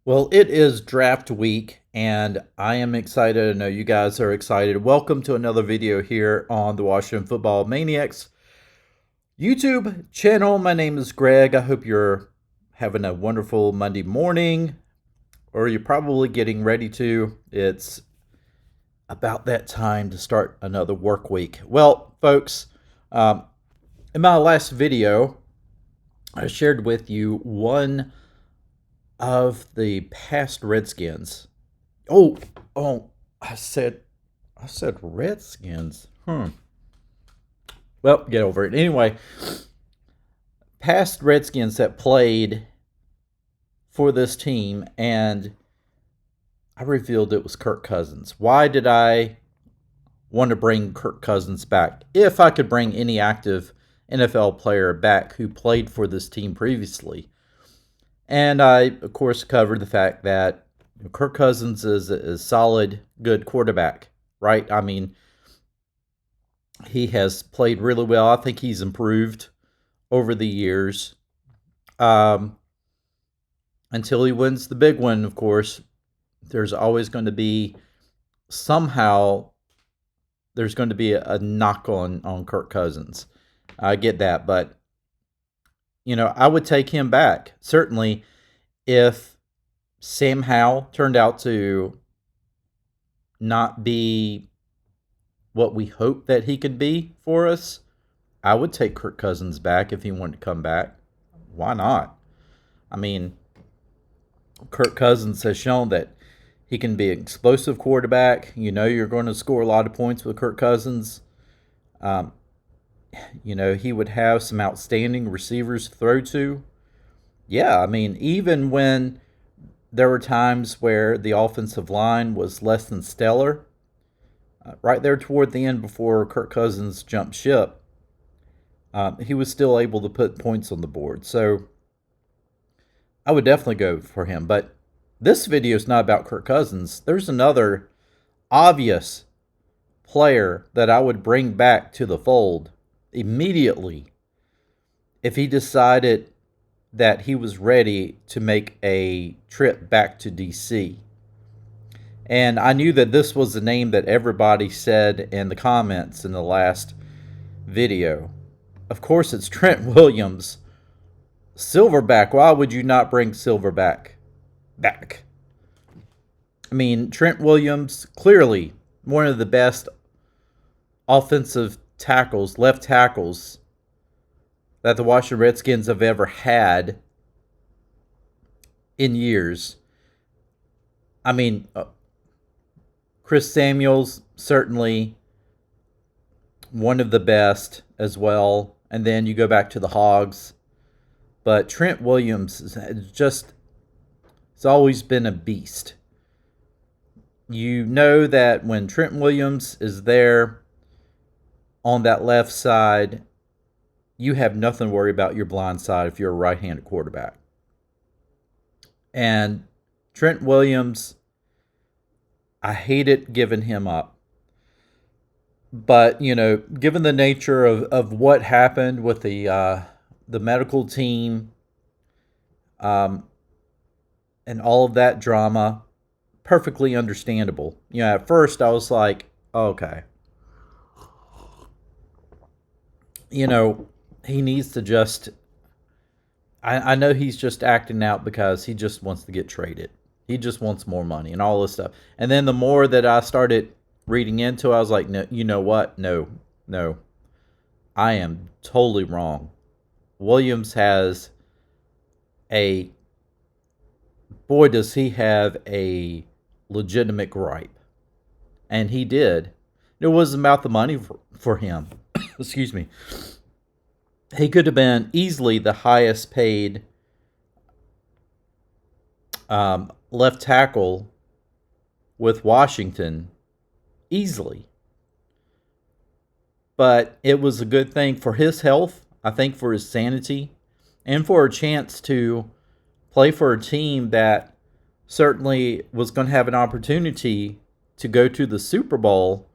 Well, it is draft week, and I am excited. I know you guys are excited. Welcome to another video here on the Washington Football Maniacs YouTube channel. My name is Greg. I hope you're having a wonderful Monday morning, or you're probably getting ready to. It's about that time to start another work week. Well, folks, um, in my last video, I shared with you one of the past Redskins. Oh, oh, I said Redskins. Well, get over it. Anyway, past Redskins that played for this team, and I revealed it was Kirk Cousins. Why did I want to bring Kirk Cousins back? If I could bring any active NFL player back who played for this team previously. And I, of course, covered the fact that Kirk Cousins is a solid, good quarterback, right? I mean, he has played really well. I think he's improved over the years. Um, until he wins the big one, of course, there's always going to be somehow there's going to be a knock on Kirk Cousins. I get that, but I would take him back. Certainly, if Sam Howell turned out to not be what we hope that he could be for us, I would take Kirk Cousins back if he wanted to come back. Why not? I mean, Kirk Cousins has shown that he can be an explosive quarterback. You're going to score a lot of points with Kirk Cousins. Um, he would have some outstanding receivers to throw to. Yeah, I mean, even when there were times where the offensive line was less than stellar, right there toward the end before Kirk Cousins jumped ship, he was still able to put points on the board. So I would definitely go for him. But this video is not about Kirk Cousins. There's another obvious player that I would bring back to the fold immediately if he decided that he was ready to make a trip back to DC. And I knew that this was the name that everybody said in the comments in the last video. Of course, it's Trent Williams. Silverback. Why would you not bring Silverback back? I mean, Trent Williams, clearly one of the best offensive tackles, left tackles, that the Washington Redskins have ever had in years. I mean, Chris Samuels, certainly one of the best as well. And then you go back to the Hogs. But Trent Williams it's always been a beast. You know that when Trent Williams is there on that left side, you have nothing to worry about your blind side if you're a right-handed quarterback. And Trent Williams, I hated giving him up. But, given the nature of what happened with the medical team, and all of that drama, perfectly understandable. At first I was like, okay. He needs to just, I know he's just acting out because he just wants to get traded. He just wants more money and all this stuff. And then the more that I started reading into it, I was like, no, you know what? No. I am totally wrong. Williams has boy, does he have a legitimate gripe. And he did. It wasn't about the money for him. Excuse me. He could have been easily the highest paid left tackle with Washington. Easily. But it was a good thing for his health, I think for his sanity, and for a chance to play for a team that certainly was going to have an opportunity to go to the Super Bowl,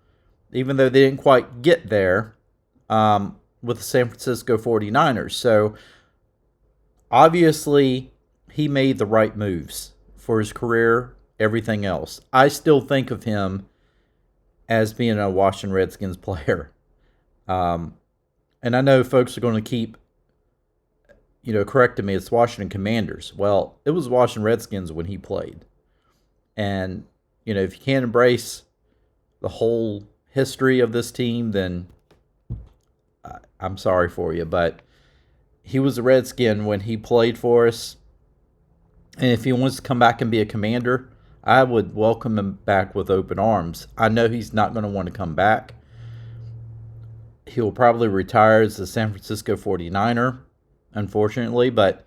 even though they didn't quite get there with the San Francisco 49ers. So obviously he made the right moves for his career, everything else. I still think of him as being a Washington Redskins player. And I know folks are going to keep, correcting me. It's Washington Commanders. Well, it was Washington Redskins when he played. And, if you can't embrace the whole history of this team, then I'm sorry for you. But he was a Redskin when he played for us. And if he wants to come back and be a Commander, I would welcome him back with open arms. I know he's not going to want to come back. He'll probably retire as a San Francisco 49er, unfortunately. But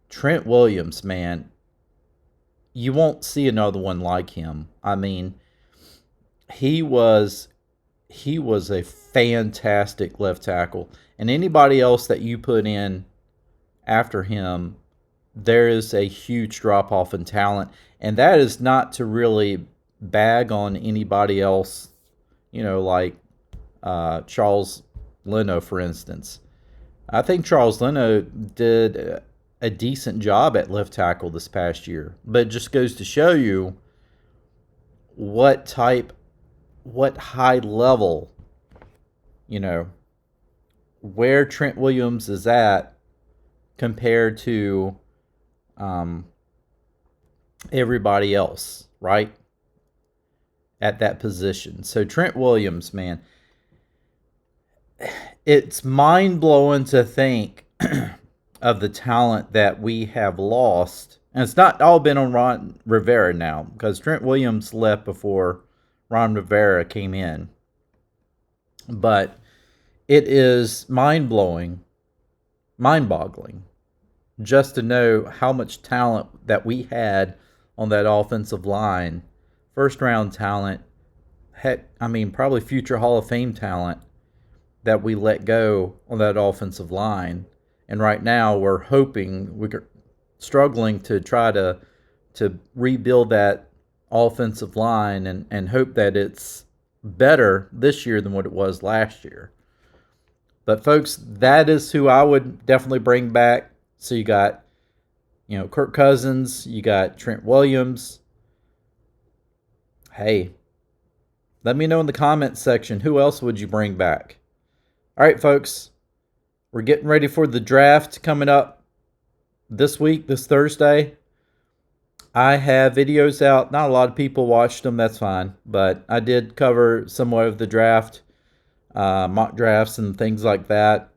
Trent Williams, man, you won't see another one like him. I mean, he was a fantastic left tackle. And anybody else that you put in after him, there is a huge drop-off in talent. And that is not to really bag on anybody else, like Charles Leno, for instance. I think Charles Leno did a decent job at left tackle this past year. But it just goes to show you what high level, where Trent Williams is at compared to everybody else, right? At that position. So Trent Williams, man, it's mind-blowing to think of the talent that we have lost. And it's not all been on Ron Rivera now, because Trent Williams left before Ron Rivera came in. But it is mind-blowing, mind-boggling, just to know how much talent that we had on that offensive line. First-round talent, probably future Hall of Fame talent that we let go on that offensive line. And right now we're struggling to try to rebuild that offensive line and hope that it's better this year than what it was last year. But folks, that is who I would definitely bring back. So you got, Kirk Cousins, you got Trent Williams. Hey, let me know in the comments section, who else would you bring back? All right, folks, we're getting ready for the draft coming up this week, this Thursday. I have videos out. Not a lot of people watched them. That's fine. But I did cover somewhat of the draft, mock drafts and things like that.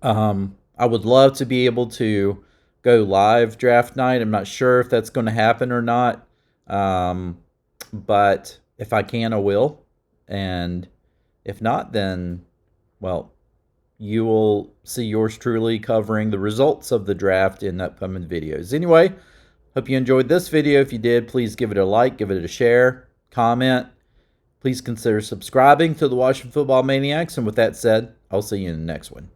I would love to be able to go live draft night. I'm not sure if that's going to happen or not. But if I can, I will. And if not, then, well, you will see yours truly covering the results of the draft in upcoming videos. Anyway, hope you enjoyed this video. If you did, please give it a like, give it a share, comment. Please consider subscribing to the Washington Football Maniacs. And with that said, I'll see you in the next one.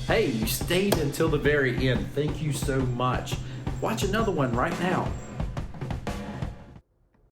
Hey, you stayed until the very end. Thank you so much. Watch another one right now.